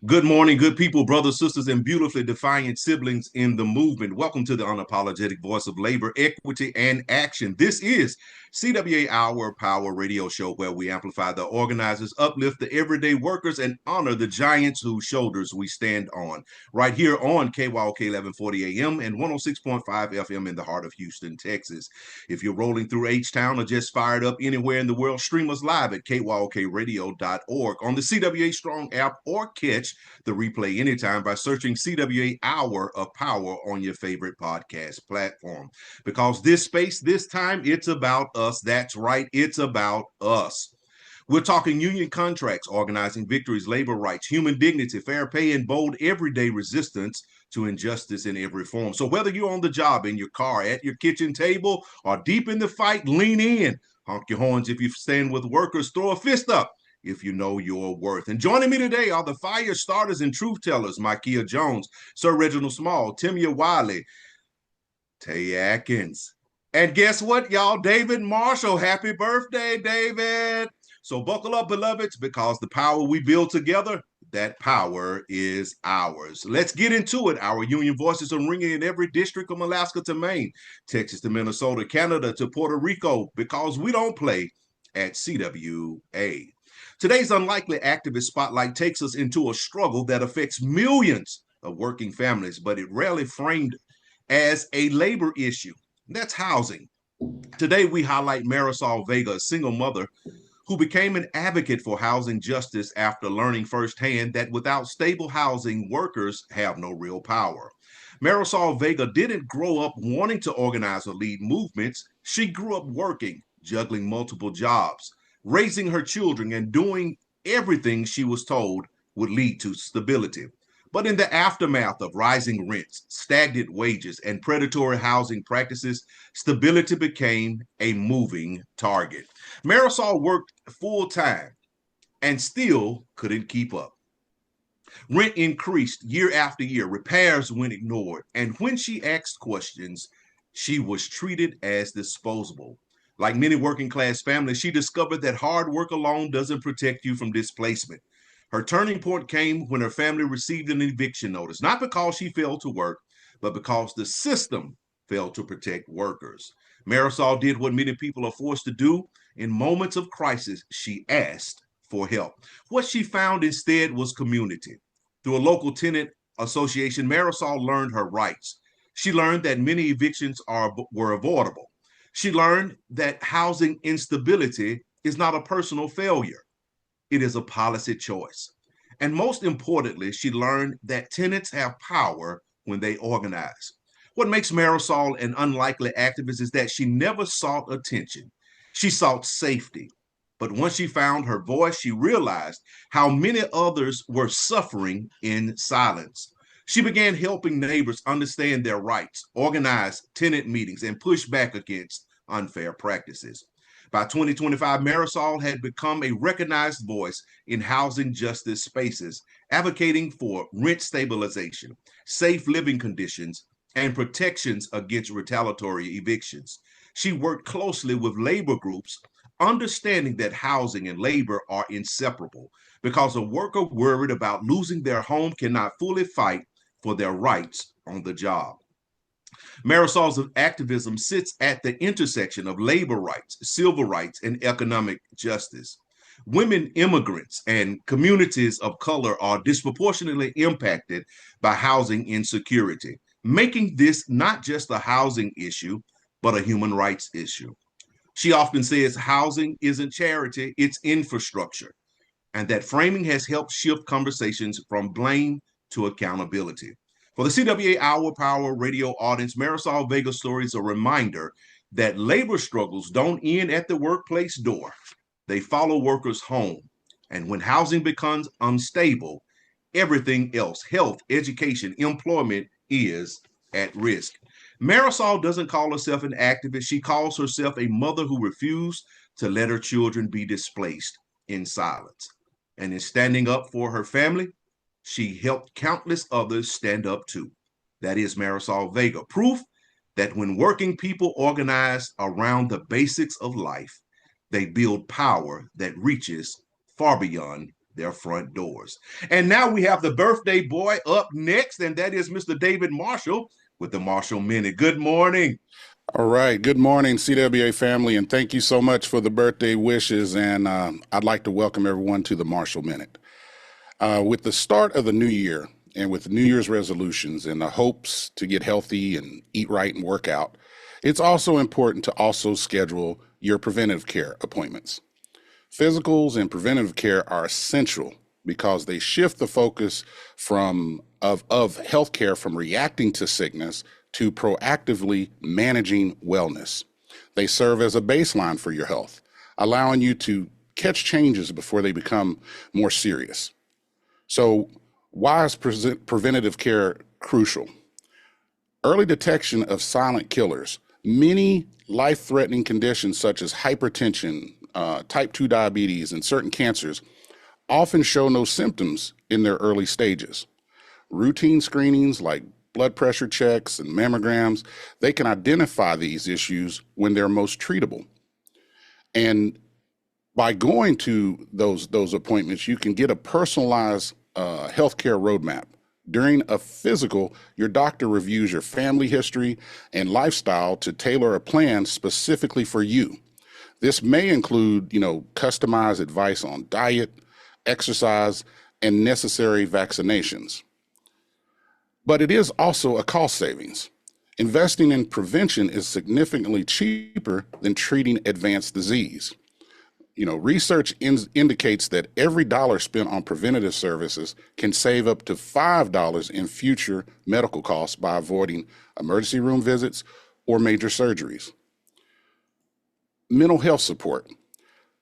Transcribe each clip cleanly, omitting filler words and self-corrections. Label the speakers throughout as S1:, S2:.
S1: Good morning, good people, brothers, sisters, and beautifully defiant siblings in the movement. Welcome to the unapologetic voice of labor, equity, and action. This is CWA Our Power Radio Show, where we amplify the organizers, uplift the everyday workers, and honor the giants whose shoulders we stand on. Right here on KYOK 1140 AM and 106.5 FM in the heart of Houston, Texas. If you're rolling through H-Town or just fired up anywhere in the world, stream us live at kyokradio.org on the CWA Strong app or catch the replay anytime by searching CWA Hour of Power on your favorite podcast platform. Because this space, this time, it's about us. That's right, it's about us. We're talking union contracts, organizing victories, labor rights, human dignity, fair pay, and bold everyday resistance to injustice in every form. So whether you're on the job, in your car, at your kitchen table, or deep in the fight, lean in. Honk your horns if you stand with workers, throw a fist up if you know your worth. And joining me today are the fire starters and truth tellers, Micaiah Jones, Sir Reginald Small, Timmia Wiley, Tay Akins. And guess what, y'all? David Marshall. Happy birthday, David. So buckle up, beloveds, because the power we build together, that power is ours. Let's get into it. Our union voices are ringing in every district from Alaska to Maine, Texas to Minnesota, Canada to Puerto Rico, because we don't play at CWA. Today's Unlikely Activist Spotlight takes us into a struggle that affects millions of working families, but it rarely framed as a labor issue. That's housing. Today, we highlight Merisol Vega, a single mother who became an advocate for housing justice after learning firsthand that without stable housing, workers have no real power. Merisol Vega didn't grow up wanting to organize or lead movements. She grew up working, juggling multiple jobs, raising her children, and doing everything she was told would lead to stability. But in the aftermath of rising rents, stagnant wages, and predatory housing practices, stability became a moving target. Marisol worked full time and still couldn't keep up. Rent increased year after year, repairs went ignored, and when she asked questions, she was treated as disposable. Like many working class families, she discovered that hard work alone doesn't protect you from displacement. Her turning point came when her family received an eviction notice, not because she failed to work, but because the system failed to protect workers. Marisol did what many people are forced to do. In moments of crisis, she asked for help. What she found instead was community. Through a local tenant association, Marisol learned her rights. She learned that many evictions were avoidable. She learned that housing instability is not a personal failure, it is a policy choice. And most importantly, she learned that tenants have power when they organize. What makes Marisol an unlikely activist is that she never sought attention. She sought safety. But once she found her voice, she realized how many others were suffering in silence. She began helping neighbors understand their rights, organize tenant meetings, and push back against unfair practices. By 2025, Marisol had become a recognized voice in housing justice spaces, advocating for rent stabilization, safe living conditions, and protections against retaliatory evictions. She worked closely with labor groups, understanding that housing and labor are inseparable because a worker worried about losing their home cannot fully fight for their rights on the job. Marisol's activism sits at the intersection of labor rights, civil rights, and economic justice. Women immigrants and communities of color are disproportionately impacted by housing insecurity, making this not just a housing issue, but a human rights issue. She often says housing isn't charity, it's infrastructure, and that framing has helped shift conversations from blame to accountability. For the CWA Our Power radio audience, Marisol Vega story is a reminder that labor struggles don't end at the workplace door. They follow workers home. And when housing becomes unstable, everything else, health, education, employment, is at risk. Marisol doesn't call herself an activist. She calls herself a mother who refused to let her children be displaced in silence. And in standing up for her family, she helped countless others stand up too. That is Marisol Vega. Proof that when working people organize around the basics of life, they build power that reaches far beyond their front doors. And now we have the birthday boy up next, and that is Mr. David Marshall with the Marshall Minute. Good morning.
S2: All right. Good morning, CWA family, and thank you so much for the birthday wishes. And I'd like to welcome everyone to the Marshall Minute. With the start of the new year and with New Year's resolutions and the hopes to get healthy and eat right and work out, it's also important to also schedule your preventative care appointments. Physicals and preventative care are essential because they shift the focus of healthcare from reacting to sickness to proactively managing wellness. They serve as a baseline for your health, allowing you to catch changes before they become more serious. So, why is preventative care crucial? Early detection of silent killers. Many life-threatening conditions such as hypertension, type 2 diabetes, and certain cancers often show no symptoms in their early stages. Routine screenings like blood pressure checks and mammograms, they can identify these issues when they're most treatable. And by going to those appointments, you can get a personalized healthcare roadmap. During a physical, your doctor reviews your family history and lifestyle to tailor a plan specifically for you. This may include, customized advice on diet, exercise, and necessary vaccinations. But it is also a cost savings. Investing in prevention is significantly cheaper than treating advanced disease. Research indicates that every dollar spent on preventative services can save up to $5 in future medical costs by avoiding emergency room visits or major surgeries. Mental health support.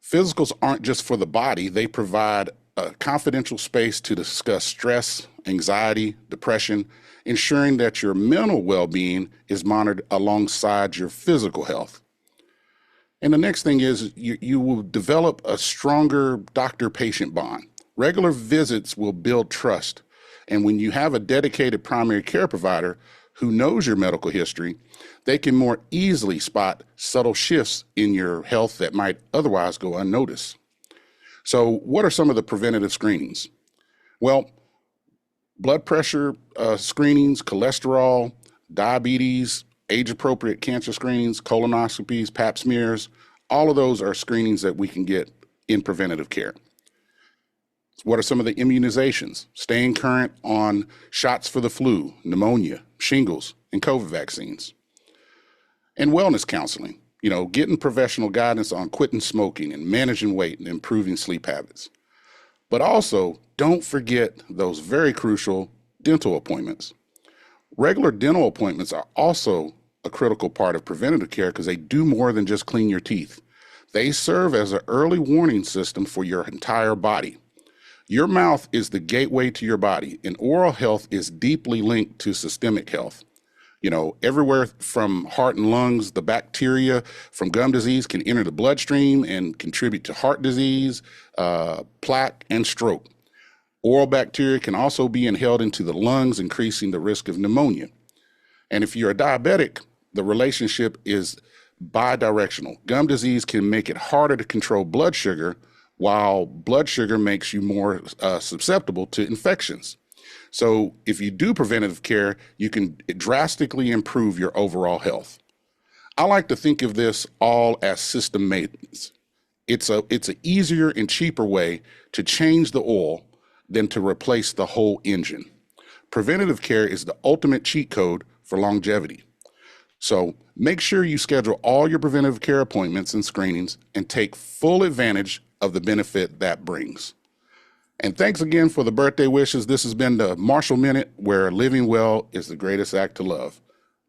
S2: Physicals aren't just for the body, they provide a confidential space to discuss stress, anxiety, depression, ensuring that your mental well-being is monitored alongside your physical health. And the next thing is you will develop a stronger doctor-patient bond. Regular visits will build trust. And when you have a dedicated primary care provider who knows your medical history, they can more easily spot subtle shifts in your health that might otherwise go unnoticed. So what are some of the preventative screenings? Well, blood pressure screenings, cholesterol, diabetes, age-appropriate cancer screenings, colonoscopies, pap smears, all of those are screenings that we can get in preventative care. What are some of the immunizations? Staying current on shots for the flu, pneumonia, shingles, and COVID vaccines. And wellness counseling, getting professional guidance on quitting smoking and managing weight and improving sleep habits. But also, don't forget those very crucial dental appointments. Regular dental appointments are also a critical part of preventative care because they do more than just clean your teeth. They serve as an early warning system for your entire body. Your mouth is the gateway to your body, and oral health is deeply linked to systemic health. Everywhere from heart and lungs, the bacteria from gum disease can enter the bloodstream and contribute to heart disease, plaque, and stroke. Oral bacteria can also be inhaled into the lungs, increasing the risk of pneumonia. And if you're a diabetic, the relationship is bidirectional. Gum disease can make it harder to control blood sugar, while blood sugar makes you more susceptible to infections. So if you do preventative care, you can drastically improve your overall health. I like to think of this all as system maintenance. It's an easier and cheaper way to change the oil than to replace the whole engine. Preventative care is the ultimate cheat code for longevity. So make sure you schedule all your preventative care appointments and screenings and take full advantage of the benefit that brings. And thanks again for the birthday wishes. This has been the Marshall Minute, where living well is the greatest act to love.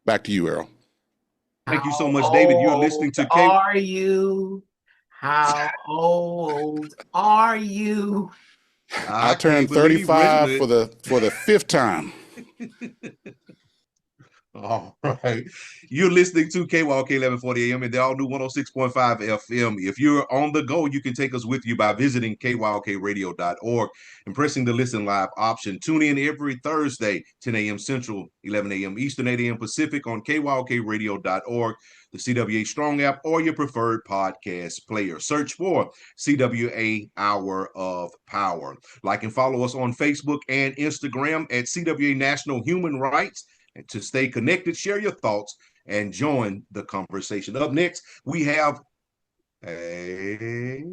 S2: Back to you, Errol.
S1: Thank you so much, David. You're listening to
S3: How old are you? How old are you?
S2: I turned 35 for the fifth time.
S1: All right. You're listening to KYK 1140 AM and the all new 106.5 FM. If you're on the go, you can take us with you by visiting kyokradio.org and pressing the listen live option. Tune in every Thursday, 10 a.m. Central, 11 a.m. Eastern, 8 a.m. Pacific on kyokradio.org, the CWA Strong app, or your preferred podcast player. Search for CWA Hour of Power. Like and follow us on Facebook and Instagram at CWA National Human Rights. And to stay connected, share your thoughts and join the conversation. Up next, we have Tay.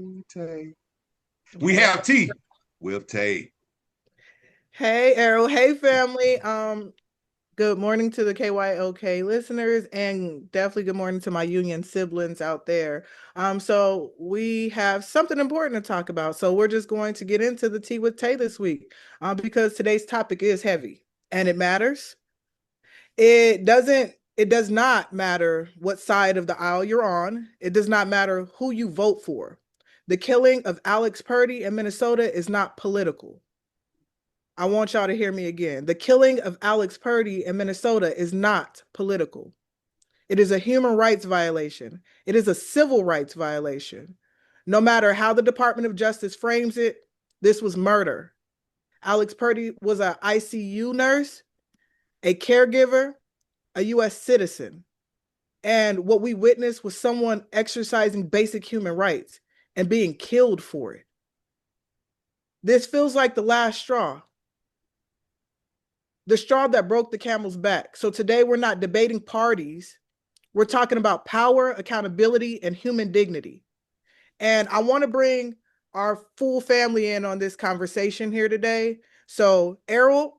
S1: We have Tea with Tay.
S4: Hey, Errol. Hey, family. Good morning to the KYOK listeners, and definitely good morning to my union siblings out there. So we have something important to talk about. So we're just going to get into the Tea with Tay this week, because today's topic is heavy and it matters. It does not matter what side of the aisle you're on. It does not matter who you vote for. The killing of Alex Purdy in Minnesota is not political. I want y'all to hear me again. The killing of Alex Purdy in Minnesota is not political. It is a human rights violation. It is a civil rights violation. No matter how the Department of Justice frames it, this was murder. Alex Purdy was an ICU nurse, a caregiver, a U.S. citizen. And what we witnessed was someone exercising basic human rights and being killed for it. This feels like the last straw. The straw that broke the camel's back. So today we're not debating parties. We're talking about power, accountability, and human dignity. And I want to bring our full family in on this conversation here today. So, Errol,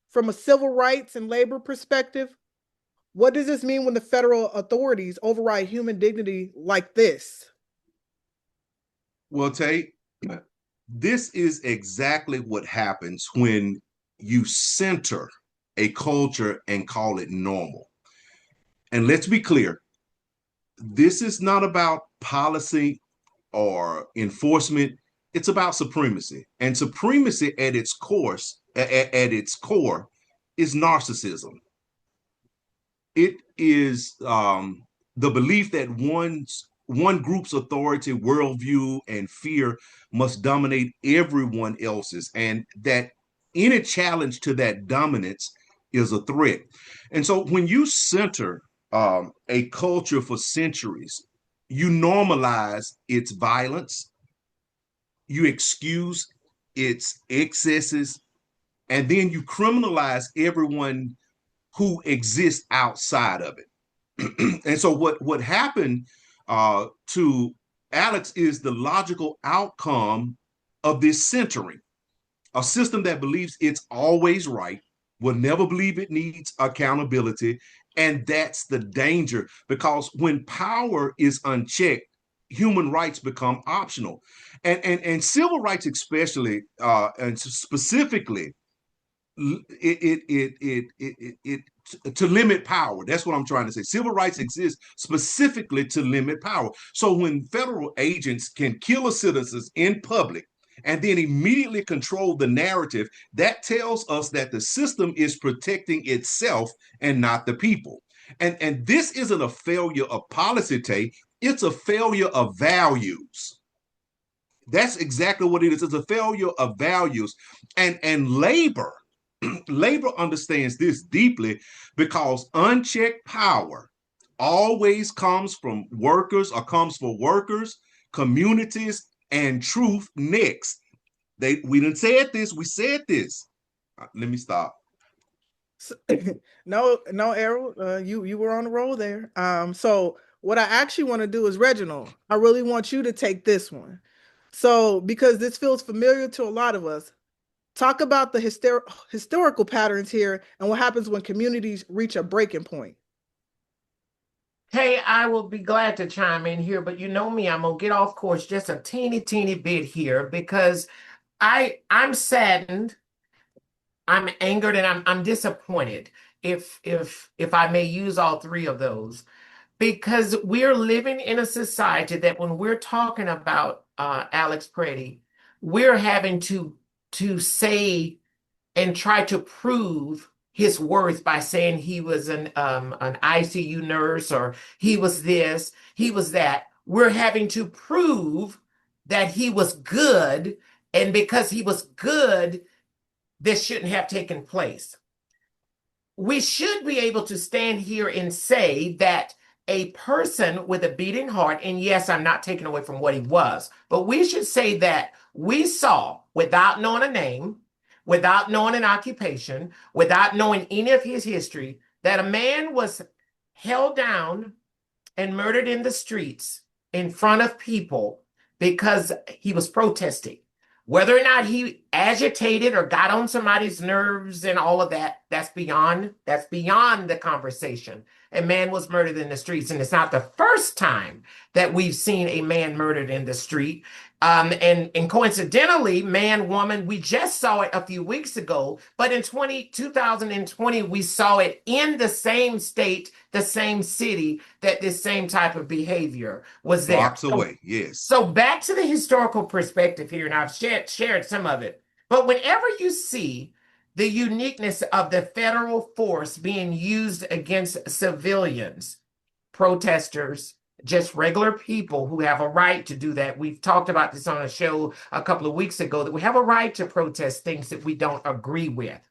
S4: from a civil rights and labor perspective, what does this mean when the federal authorities override human dignity like this?
S1: Well, Tay, this is exactly what happens when you center a culture and call it normal. And let's be clear, this is not about policy or enforcement. It's about supremacy. And supremacy at its core is narcissism. It is the belief that one group's authority, worldview, and fear must dominate everyone else's, and that any challenge to that dominance is a threat. And so when you center a culture for centuries, you normalize its violence, you excuse its excesses, and then you criminalize everyone who exists outside of it. And so what happened to Alex is the logical outcome of this centering. A system that believes it's always right, will never believe it needs accountability. And that's the danger, because when power is unchecked, human rights become optional. And civil rights especially, and specifically, it to limit power. That's what I'm trying to say. Civil rights exist specifically to limit power. So when federal agents can kill a citizen in public and then immediately control the narrative, that tells us that the system is protecting itself and not the people. And this isn't a failure of policy, Tay. It's a failure of values. That's exactly what it is. It's a failure of values. And labor understands this deeply, because unchecked power always comes from workers, or comes for workers, communities, and truth next. We didn't say this. We said this. Let me stop.
S4: No, Errol, you were on the roll there. So what I actually want to do is, Reginald, I really want you to take this one. So because this feels familiar to a lot of us, talk about the historical patterns here and what happens when communities reach a breaking point.
S3: Hey, I will be glad to chime in here, but you know me, I'm gonna get off course just a teeny bit here, because I'm saddened, I'm angered, and I'm disappointed, if I may use all three of those, because we're living in a society that when we're talking about Alex Purdy, we're having to say and try to prove his worth by saying he was an ICU nurse, or he was this, he was that. We're having to prove that he was good, and because he was good, this shouldn't have taken place. We should be able to stand here and say that a person with a beating heart, and yes, I'm not taking away from what he was, but we should say that we saw, without knowing a name, without knowing an occupation, without knowing any of his history, that a man was held down and murdered in the streets in front of people because he was protesting. Whether or not he agitated or got on somebody's nerves and all of that, that's beyond the conversation. A man was murdered in the streets, and it's not the first time that we've seen a man murdered in the street. And coincidentally, man, woman, we just saw it a few weeks ago, but in 2020, we saw it in the same state, the same city, that this same type of behavior was there.
S1: Blocks away, yes.
S3: So back to the historical perspective here, and I've shared some of it. But whenever you see the uniqueness of the federal force being used against civilians, protesters, just regular people who have a right to do that. We've talked about this on a show a couple of weeks ago, that we have a right to protest things that we don't agree with.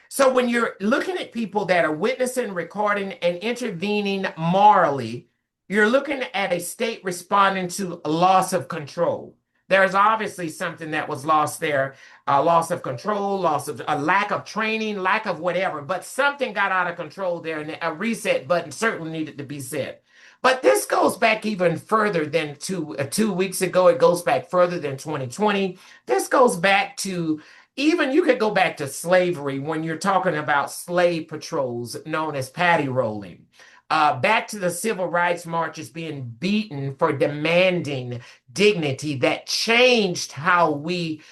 S3: So when you're looking at people that are witnessing, recording, and intervening morally, you're looking at a state responding to a loss of control. There's obviously something that was lost there, loss of control, loss of a lack of training, lack of whatever, but something got out of control there, and a reset button certainly needed to be set. But this goes back even further than 2 weeks ago. It goes back further than 2020. This goes back to, even you could go back to slavery when you're talking about slave patrols known as paddy rolling. Back to the civil rights marches being beaten for demanding dignity that changed how we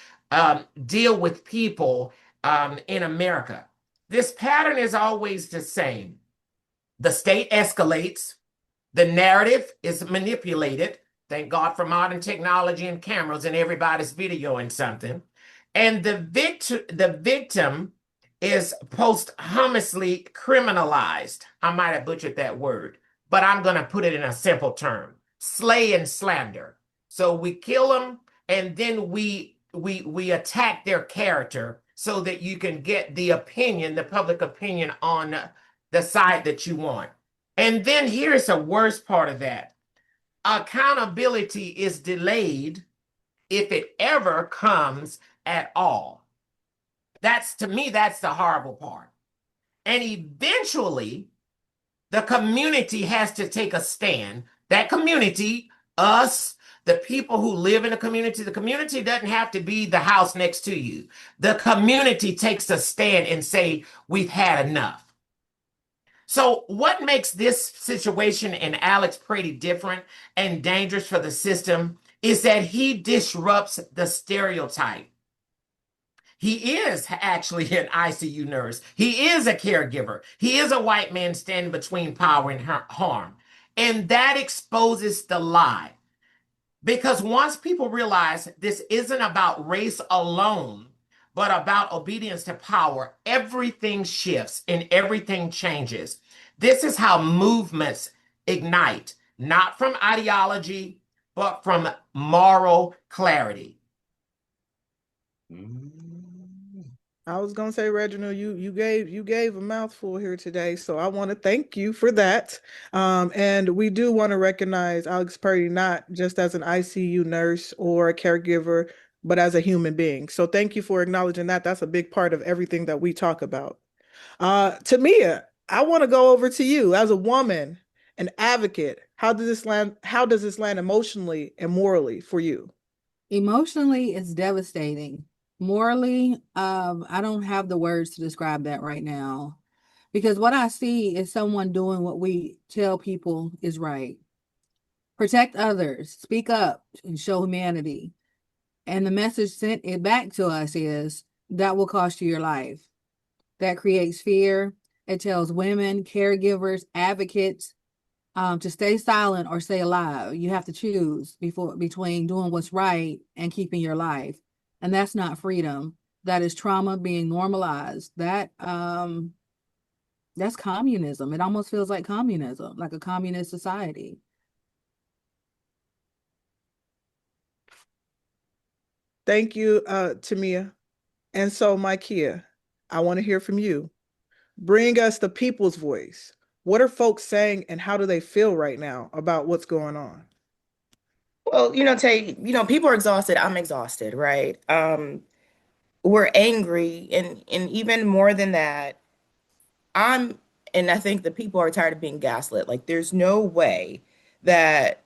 S3: deal with people in America. This pattern is always the same. The state escalates. The narrative is manipulated. Thank God for modern technology and cameras, and everybody's videoing something. And the victim is posthumously criminalized. I might have butchered that word, but I'm going to put it in a simple term: slay and slander. So we kill them, and then we attack their character so that you can get the opinion, the public opinion, on the side that you want. And then here's the worst part of that: accountability is delayed, if it ever comes at all. To me, that's the horrible part. And eventually, the community has to take a stand. That community, us, the people who live in the community doesn't have to be the house next to you. The community takes a stand and say, we've had enough. So what makes this situation in Alex Brady different and dangerous for the system is that he disrupts the stereotype. He is actually an ICU nurse. He is a caregiver. He is a white man standing between power and harm. And that exposes the lie. Because once people realize this isn't about race alone, but about obedience to power, everything shifts and everything changes. This is how movements ignite, not from ideology, but from moral clarity.
S4: I was gonna say, Reginald, you gave a mouthful here today, so I want to thank you for that. And we do want to recognize Alex Purdy not just as an ICU nurse or a caregiver, but as a human being. So thank you for acknowledging that. That's a big part of everything that we talk about. Timmia, I want to go over to you as a woman, an advocate. How does this land emotionally and morally for you?
S5: Emotionally, it's devastating. Morally, I don't have the words to describe that right now, because what I see is someone doing what we tell people is right. Protect others, speak up, and show humanity. And the message sent it back to us is that will cost you your life. That creates fear. It tells women, caregivers, advocates to stay silent or stay alive. You have to choose between doing what's right and keeping your life. And that's not freedom. that is trauma being normalized. That's communism. It almost feels like communism, like a communist society.
S4: Thank you, Timmia. And so, Micaiah, I want to hear from you. Bring us the people's voice. What are folks saying and how do they feel right now about what's going on?
S6: Well, Tay, people are exhausted. I'm exhausted, right? We're angry, and even more than that, I'm, and I think the people are tired of being gaslit. Like, there's no way that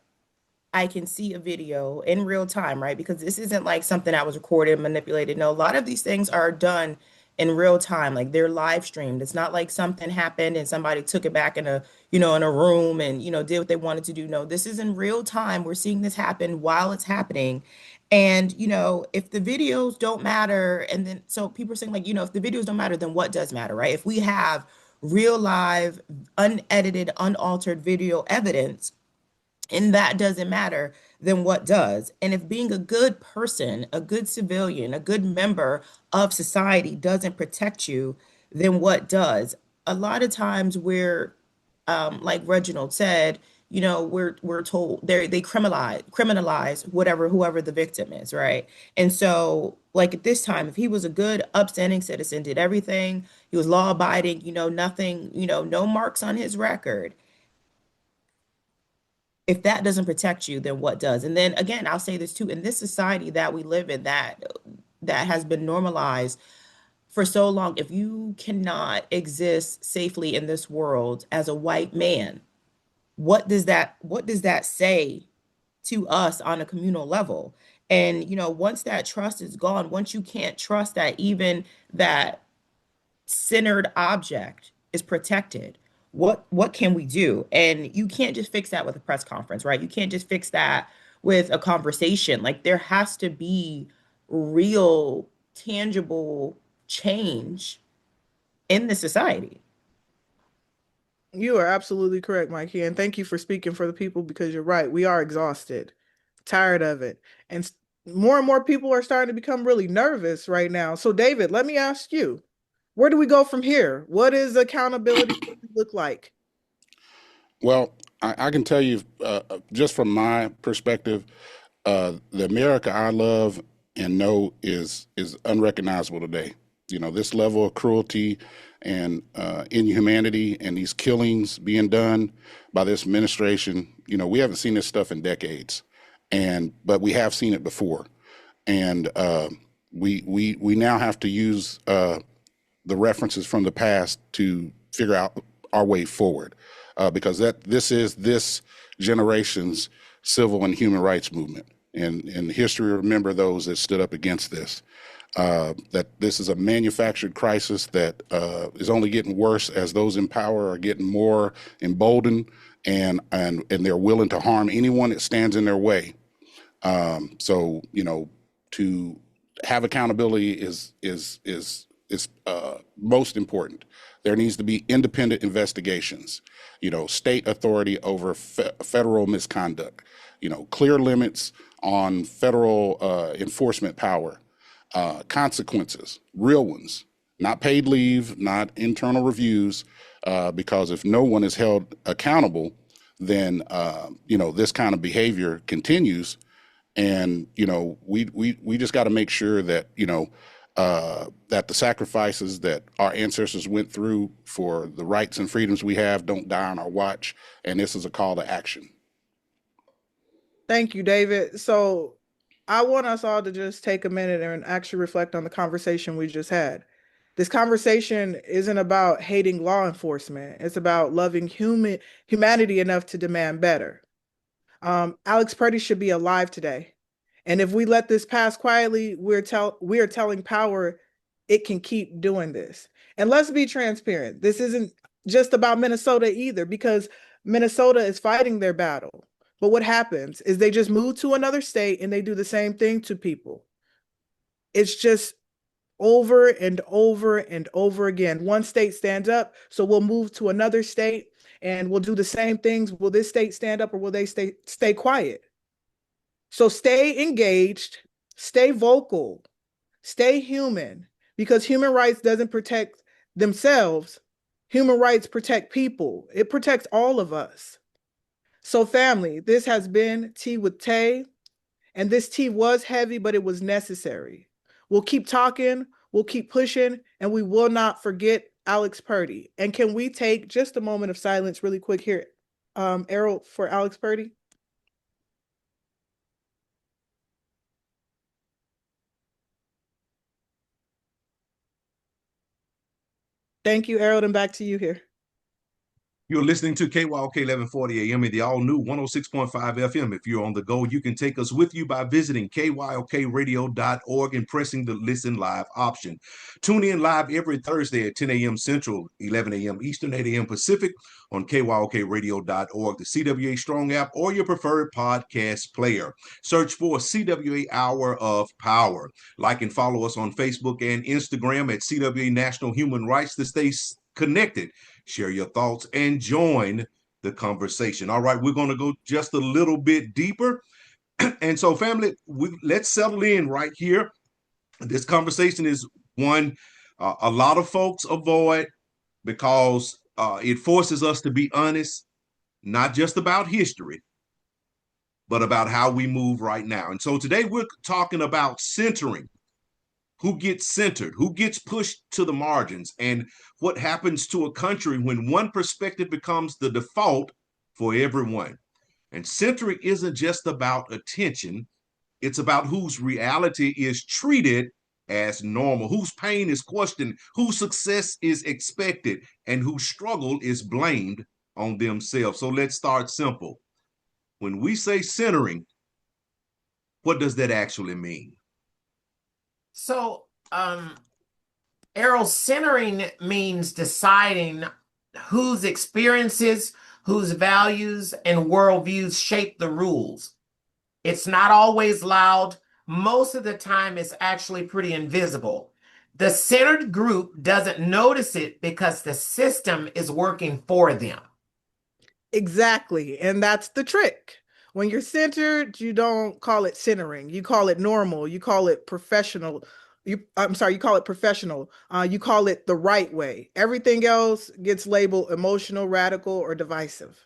S6: I can see a video in real time, right? Because this isn't like something that was recorded and manipulated. No, a lot of these things are done in real time, like they're live streamed. It's not like something happened and somebody took it back in a room and, did what they wanted to do. No, this is in real time. We're seeing this happen while it's happening. And, if the videos don't matter, and then so people are saying, like, if the videos don't matter, then what does matter, right? If we have real live, unedited, unaltered video evidence, and that doesn't matter, then what does? And if being a good person, a good civilian, a good member of society doesn't protect you, then what does? A lot of times we're, like Reginald said, we're told they criminalize whoever the victim is, right? And so, like at this time, if he was a good, upstanding citizen, did everything, he was law abiding, nothing, no marks on his record, if that doesn't protect you, then what does? And then again, I'll say this too, in this society that we live in, that has been normalized for so long, if you cannot exist safely in this world as a white man, what does that say to us on a communal level? And once that trust is gone, once you can't trust that even that centered object is protected, what can we do? And you can't just fix that with a press conference, right? You can't just fix that with a conversation. Like, there has to be real tangible change in the society.
S4: You are absolutely correct, Mikey. And thank you for speaking for the people because you're right. We are exhausted, tired of it. And more and more people are starting to become really nervous right now. So, David, let me ask you, where do we go from here? What is accountability look like?
S2: Well, I can tell you, just from my perspective, the America I love and know is unrecognizable today. This level of cruelty and inhumanity and these killings being done by this administration, we haven't seen this stuff in decades, but we have seen it before, and we now have to use the references from the past to figure out our way forward, because this is this generation's civil and human rights movement. And in history, remember those that stood up against this. That this is a manufactured crisis that is only getting worse as those in power are getting more emboldened, and they're willing to harm anyone that stands in their way. So to have accountability is most important. There needs to be independent investigations. State authority over federal misconduct. Clear limits on federal enforcement power. Consequences, real ones, not paid leave, not internal reviews, because if no one is held accountable, then this kind of behavior continues, and we just got to make sure that that the sacrifices that our ancestors went through for the rights and freedoms we have don't die on our watch, and this is a call to action.
S4: Thank you, David. So I want us all to just take a minute and actually reflect on the conversation we just had. This conversation isn't about hating law enforcement. It's about loving humanity enough to demand better. Alex Purdy should be alive today. And if we let this pass quietly, we are telling power it can keep doing this. And let's be transparent. This isn't just about Minnesota either, because Minnesota is fighting their battle. But what happens is they just move to another state and they do the same thing to people. It's just over and over and over again. One state stands up, so we'll move to another state and we'll do the same things. Will this state stand up or will they stay quiet? So stay engaged, stay vocal, Stay human, because human rights doesn't protect themselves. Human rights protect people. It protects all of us. So family, this has been Tea with Tay, and this tea was heavy, but it was necessary. We'll keep talking, we'll keep pushing, and we will not forget Alex Purdy. And can we take just a moment of silence really quick here, Errol, for Alex Purdy? Thank you, Errol, and back to you here.
S1: You're listening to KYOK 1140 AM and the all-new 106.5 FM. If you're on the go, you can take us with you by visiting kyokradio.org and pressing the Listen Live option. Tune in live every Thursday at 10 a.m. Central, 11 a.m. Eastern, 8 a.m. Pacific on kyokradio.org, the CWA Strong app, or your preferred podcast player. Search for CWA Hour of Power. Like and follow us on Facebook and Instagram at CWA National Human Rights to stay connected. Share your thoughts and join the conversation. All right, we're going to go just a little bit deeper. And so, family, let's settle in right here. This conversation is one a lot of folks avoid because it forces us to be honest, not just about history, but about how we move right now. And so today we're talking about centering. Who gets centered, who gets pushed to the margins, and what happens to a country when one perspective becomes the default for everyone. And centering isn't just about attention, it's about whose reality is treated as normal, whose pain is questioned, whose success is expected, and whose struggle is blamed on themselves. So let's start simple. When we say centering, what does that actually mean?
S3: So, Errol, centering means deciding whose experiences, whose values, and worldviews shape the rules. It's not always loud. Most of the time, it's actually pretty invisible. The centered group doesn't notice it because the system is working for them.
S4: Exactly. And that's the trick. When you're centered, you don't call it centering. You call it normal. You call it professional. You call it professional. You call it the right way. Everything else gets labeled emotional, radical, or divisive.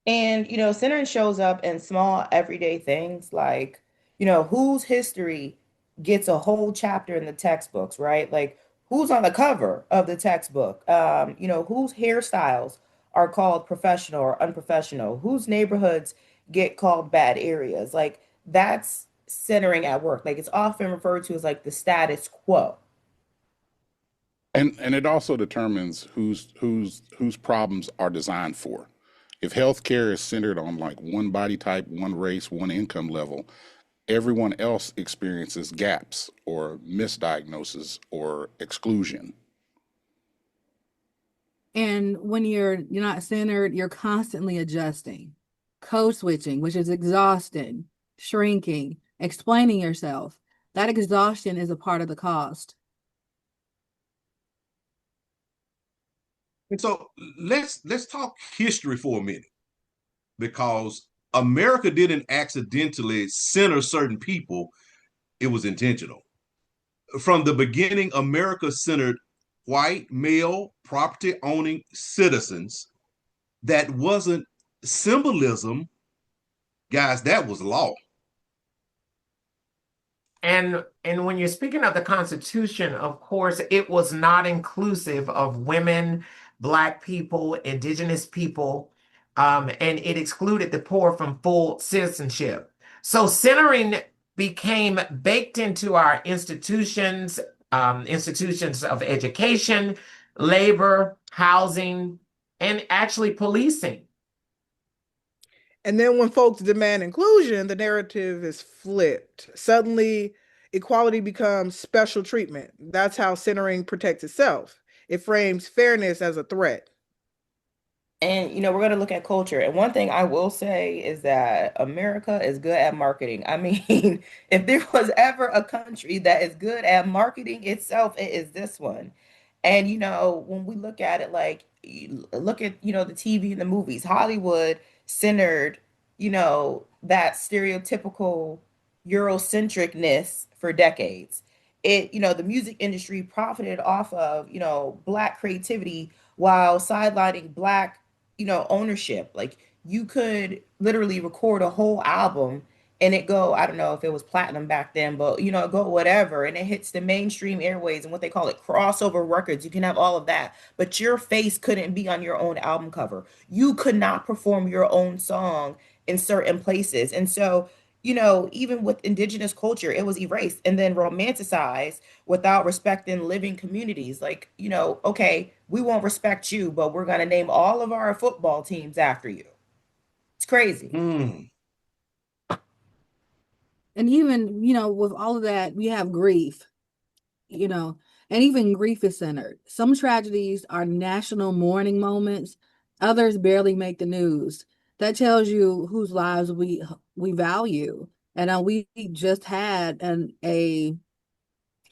S6: And, centering shows up in small everyday things like, whose history gets a whole chapter in the textbooks, right? Like who's on the cover of the textbook? Whose hairstyles are called professional or unprofessional? Whose neighborhoods get called bad areas? Like that's centering at work. Like it's often referred to as like the status quo.
S2: And it also determines whose problems are designed for. If healthcare is centered on like one body type, one race, one income level, everyone else experiences gaps or misdiagnosis or exclusion.
S5: And when you're not centered, you're constantly adjusting, code switching, which is exhausting, shrinking, explaining yourself. That exhaustion is a part of the cost.
S1: And so let's talk history for a minute, because America didn't accidentally center certain people, it was intentional. From the beginning, America centered white, male, property owning citizens. That wasn't symbolism, guys, that was law.
S3: And when you're speaking of the Constitution, of course, it was not inclusive of women, Black people, Indigenous people, and it excluded the poor from full citizenship. So centering became baked into our institutions, institutions of education, labor, housing, and actually policing.
S4: And then when folks demand inclusion, the narrative is flipped. Suddenly, equality becomes special treatment. That's how centering protects itself. It frames fairness as a threat.
S6: And we're going to look at culture. And one thing I will say is that America is good at marketing. I mean, if there was ever a country that is good at marketing itself, it is this one. And when we look at it, like look at the TV and the movies, Hollywood centered that stereotypical Eurocentricness for decades. The music industry profited off of, Black creativity while sidelining Black, ownership. Like you could literally record a whole album and it go, I don't know if it was platinum back then, but go whatever, and it hits the mainstream airways and what they call it crossover records. You can have all of that, but your face couldn't be on your own album cover. You could not perform your own song in certain places. And so, even with indigenous culture, it was erased and then romanticized without respecting living communities. Like, okay, we won't respect you, but we're going to name all of our football teams after you. It's crazy.
S5: And even, with all of that, we have grief, and even grief is centered. Some tragedies are national mourning moments, others barely make the news. That tells you whose lives we value. And we just had a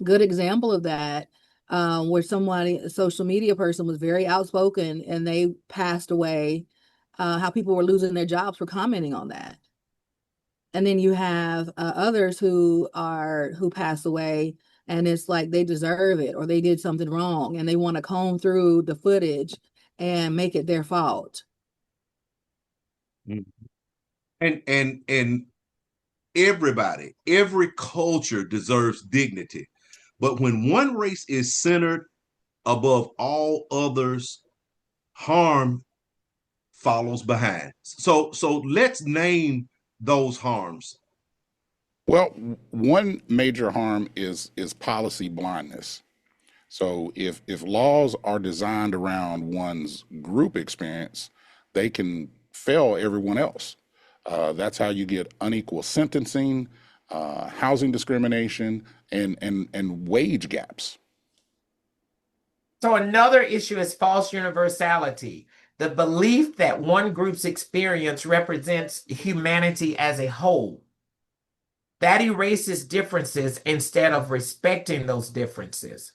S5: good example of that, where somebody, a social media person, was very outspoken and they passed away. How people were losing their jobs for commenting on that. And then you have others who pass away, and it's like they deserve it or they did something wrong, and they want to comb through the footage and make it their fault.
S1: And everybody, every culture deserves dignity. But when one race is centered above all others, harm follows behind. So let's name those harms.
S2: Well, one major harm is policy blindness. So if laws are designed around one's group experience, they can fail everyone else. That's how you get unequal sentencing, housing discrimination, and wage gaps.
S3: So another issue is false universality, the belief that one group's experience represents humanity as a whole. That erases differences instead of respecting those differences.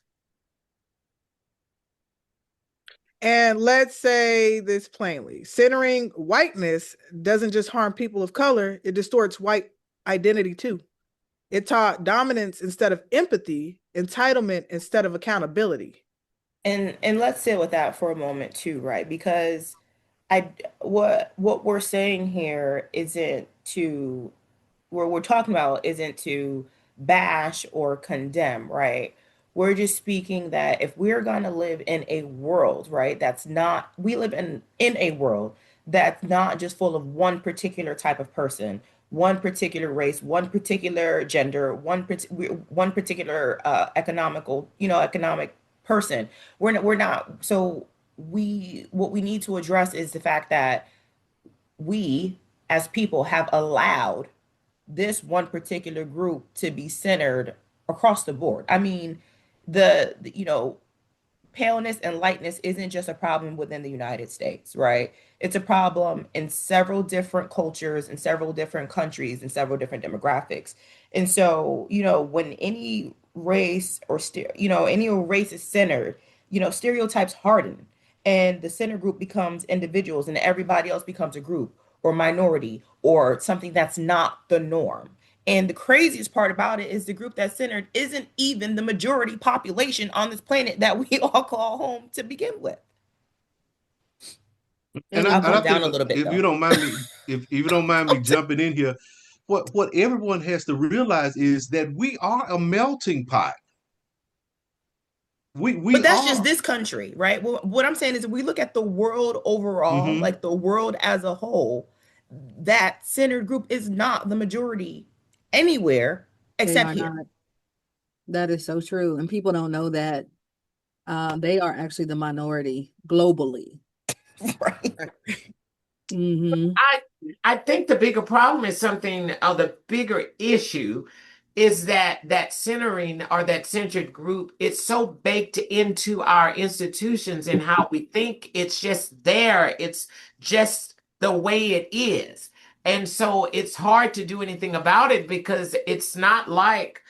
S4: And let's say this plainly, centering whiteness doesn't just harm people of color, it distorts white identity too. It taught dominance instead of empathy, entitlement instead of accountability.
S6: And let's sit with that for a moment too, right? Because what we're saying here isn't to what we're talking about isn't to bash or condemn, right? We're just speaking that if we're going to live in a world, right, we live in a world that's not just full of one particular type of person, one particular race, one particular gender, one particular economic person. We're not. So what we need to address is the fact that we as people have allowed this one particular group to be centered across the board. I mean, the paleness and lightness isn't just a problem within the United States, right? It's a problem in several different cultures, in several different countries, in several different demographics. And so, when any race or any race is centered, stereotypes harden and the center group becomes individuals and everybody else becomes a group or minority or something that's not the norm. And the craziest part about it is the group that's centered isn't even the majority population on this planet that we all call home to begin with.
S1: And
S6: I'll
S1: I
S6: come down
S1: think
S6: a little bit
S1: if
S6: though.
S1: you don't mind me, if you don't mind me jumping in here, what everyone has to realize is that we are a melting pot. We
S6: But that's just
S1: are.
S6: this country, right? Well, what I'm saying is if we look at the world overall,
S1: Mm-hmm.
S6: like the world as a whole, that centered group is not the majority anywhere
S5: They
S6: except
S5: are
S6: here.
S5: not. That is so true. And people don't know that they are actually the minority globally.
S6: Right.
S5: Mm-hmm.
S3: I think the bigger problem is something, the bigger issue is that centering or that centered group, it's so baked into our institutions and how we think. It's just there. It's just the way it is. And so it's hard to do anything about it because it's not like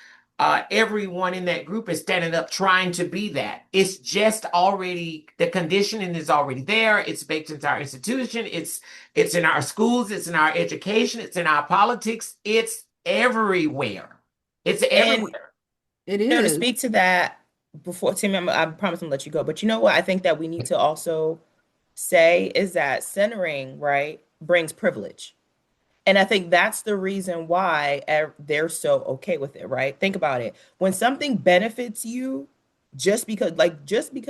S3: everyone in that group is standing up trying to be that. It's just already, the conditioning is already there. It's baked into our institution. It's in our schools. It's in our education. It's in our politics. It's everywhere. It's
S6: And
S3: everywhere.
S5: It
S6: to
S5: is.
S6: speak to that before Tim, I promise I'm gonna let you go. But you know what I think that we need to also say is that centering, right, brings privilege. And I think that's the reason why they're so okay with it, right? Think about it. When something benefits you, just because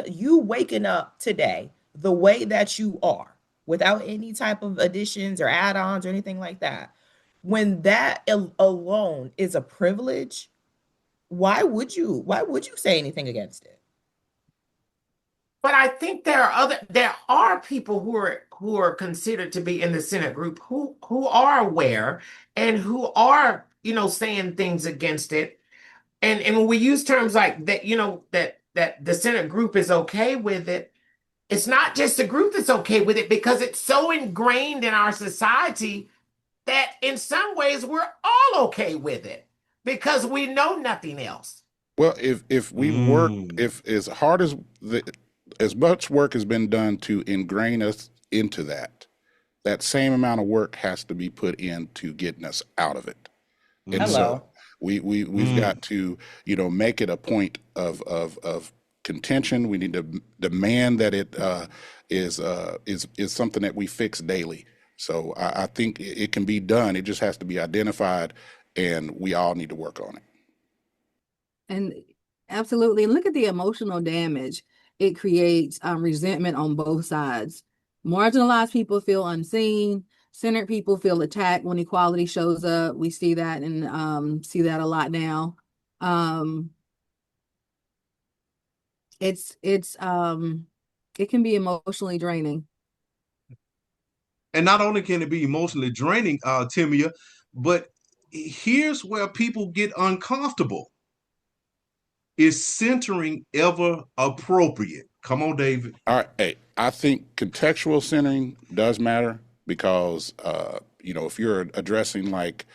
S6: you waking up today the way that you are, without any type of additions or add-ons or anything like that, when that alone is a privilege, why would you say anything against it?
S3: But I think there are people who are considered to be in the Senate group who are aware and who are, saying things against it. And when we use terms like that, that the Senate group is okay with it, it's not just the group that's okay with it because it's so ingrained in our society that in some ways we're all okay with it because we know nothing else.
S2: Well, if we work, if as hard as as much work has been done to ingrain us into that, that same amount of work has to be put into getting us out of it. And
S1: Mm,
S2: so
S6: Hello.
S2: we've got to, make it a point of contention. We need to demand that it is something that we fix daily. So I think it can be done. It just has to be identified, and we all need to work on it.
S5: And absolutely. And look at the emotional damage it creates, resentment on both sides. Marginalized people feel unseen. Centered people feel attacked when equality shows up. We see that and see that a lot now. Um, it can be emotionally draining.
S1: And not only can it be emotionally draining, Timmia, but here's where people get uncomfortable. Is centering ever appropriate? Come on, David.
S2: All right. Hey, I think contextual centering does matter because, if you're addressing like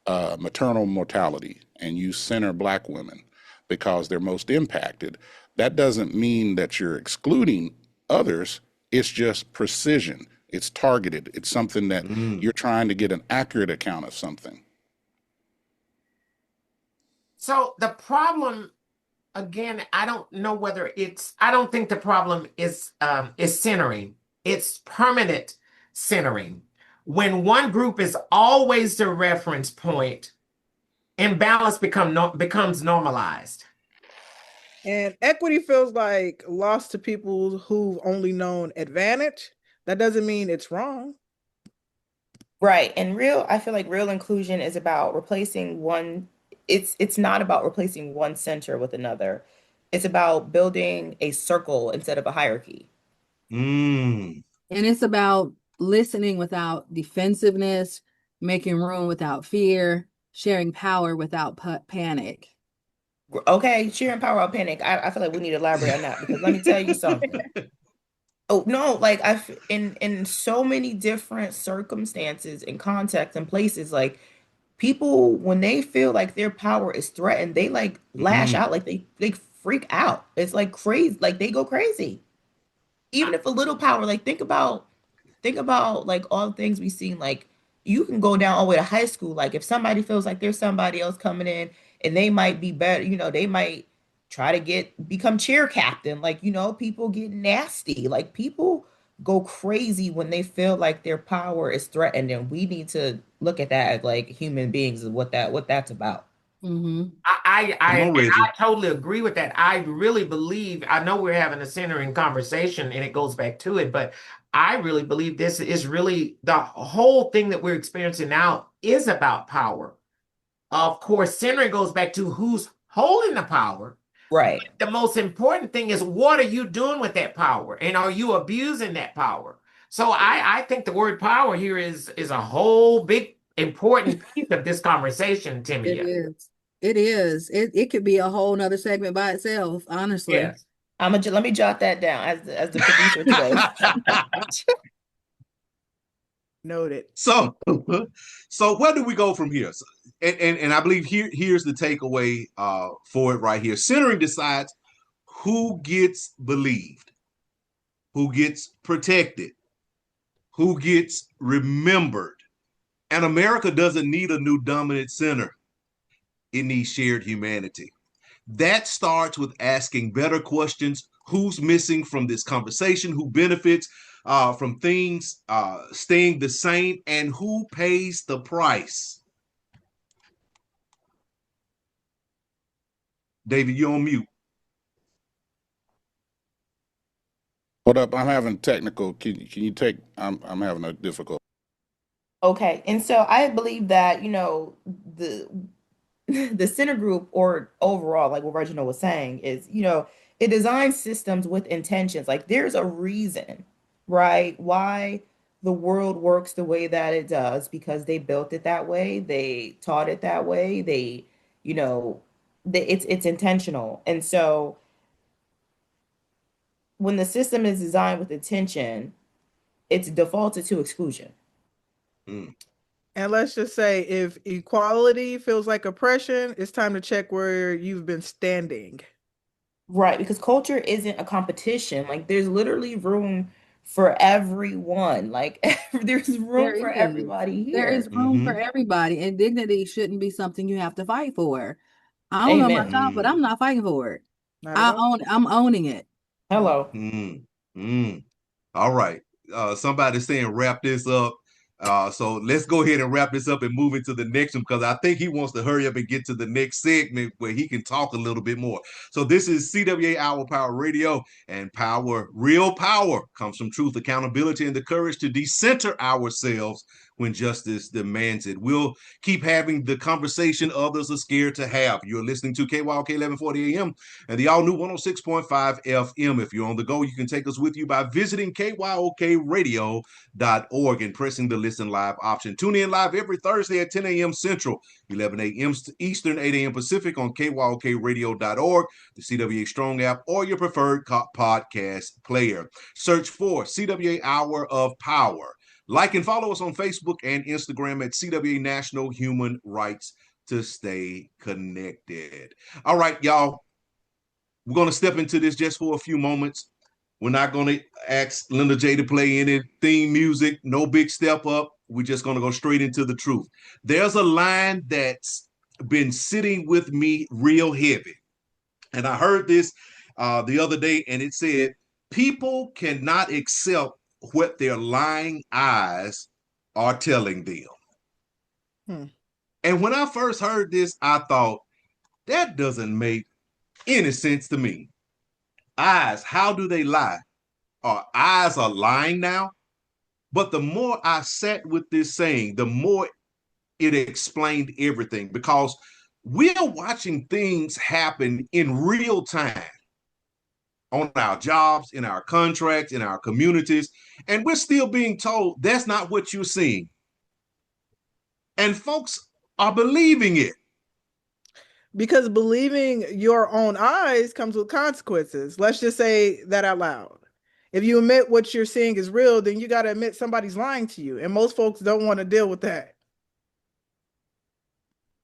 S2: maternal mortality and you center Black women because they're most impacted, that doesn't mean that you're excluding others. It's just precision. It's targeted. It's something that
S1: Mm.
S2: you're trying to get an accurate account of something.
S3: So the problem, again, I don't know whether I don't think the problem is centering. It's permanent centering. When one group is always the reference point, imbalance becomes normalized.
S4: And equity feels like loss to people who've only known advantage. That doesn't mean it's wrong.
S6: Right. And I feel like real inclusion is about replacing one, it's not about replacing one center with another. It's about building a circle instead of a hierarchy.
S1: Mm.
S5: And it's about listening without defensiveness, making room without fear, sharing power without panic.
S6: Okay, sharing power or panic. I feel like we need to elaborate on that because let me tell you something. Oh no, like in so many different circumstances and contexts and places, like people when they feel like their power is threatened, they like lash
S1: Mm.
S6: out, like they freak out. It's like crazy, like they go crazy. Even if a little power, like think about like all the things we've seen, like you can go down all the way to high school. Like if somebody feels like there's somebody else coming in and they might be better, they might try to become cheer captain. Like, people get nasty. Like people go crazy when they feel like their power is threatened. And we need to look at that as like human beings and what that's about.
S5: Mm-hmm.
S1: Come on,
S3: And
S1: Reggie.
S3: I totally agree with that. I really believe, I know we're having a centering conversation and it goes back to it, but I really believe this is really the whole thing that we're experiencing now is about power. Of course, centering goes back to who's holding the power. But
S6: Right.
S3: the most important thing is what are you doing with that power? And are you abusing that power? So I think the word power here is a whole big important piece of this conversation,
S5: It
S3: Timmy.
S5: is. It is. It could be a whole nother segment by itself, honestly.
S3: Yes.
S6: Let me jot that down as the producer today.
S4: Noted.
S1: So, so where do we go from here? And I believe here's the takeaway for it right here. Centering decides who gets believed, who gets protected, who gets remembered, And America doesn't need a new dominant center. It needs shared humanity. That starts with asking better questions. Who's missing from this conversation? Who benefits from things staying the same? And who pays the price? David, you're on mute.
S2: Hold up, I'm having technical. Can you take? I'm having a difficult.
S6: Okay, and so I believe that, the the center group, or overall, like what Reginald was saying, is, it designs systems with intentions. Like there's a reason, right, why the world works the way that it does, because they built it that way, they taught it that way, you know, it's intentional. And so when the system is designed with intention, it's defaulted to exclusion.
S1: Mm.
S4: And let's just say if equality feels like oppression, it's time to check where you've been standing.
S6: Right, because culture isn't a competition. Like there's literally room for everyone. Like there's
S5: There
S6: room for
S5: is.
S6: everybody
S5: There
S6: here.
S5: is room for
S1: Mm-hmm.
S5: everybody, and dignity shouldn't be something you have to fight for. I don't know
S6: Amen.
S5: about y'all, but
S1: Mm.
S5: I'm not fighting for it.
S4: Not at all.
S5: I'm owning it.
S6: Hello.
S1: Mm. Mm. All right. Somebody's saying wrap this up. So let's go ahead and wrap this up and move into the next one, because I think he wants to hurry up and get to the next segment where he can talk a little bit more. So this is CWA Our Power Radio, and power, real power, comes from truth, accountability, and the courage to decenter ourselves when justice demands it. We'll keep having the conversation others are scared to have. You're listening to KYOK 1140 AM and the all-new 106.5 FM. If you're on the go, you can take us with you by visiting kyokradio.org and pressing the listen live option. Tune in live every Thursday at 10 a.m. Central, 11 a.m. Eastern, 8 a.m. Pacific on kyokradio.org, the CWA Strong app, or your preferred podcast player. Search for CWA Hour of Power. Like and follow us on Facebook and Instagram at CWA National Human Rights to stay connected. All right, y'all. We're going to step into this just for a few moments. We're not going to ask Linda J to play any theme music, no big step up. We're just going to go straight into the truth. There's a line that's been sitting with me real heavy. And I heard this the other day, and it said, people cannot accept what their lying eyes are telling them.
S4: Hmm.
S1: And when I first heard this, I thought, that doesn't make any sense to me. Eyes, how do they lie? Our eyes are lying now. But the more I sat with this saying, the more it explained everything, because we're watching things happen in real time on our jobs, in our contracts, in our communities, and we're still being told that's not what you're seeing. And folks are believing it.
S4: Because believing your own eyes comes with consequences. Let's just say that out loud. If you admit what you're seeing is real, then you got to admit somebody's lying to you. And most folks don't want to deal with that.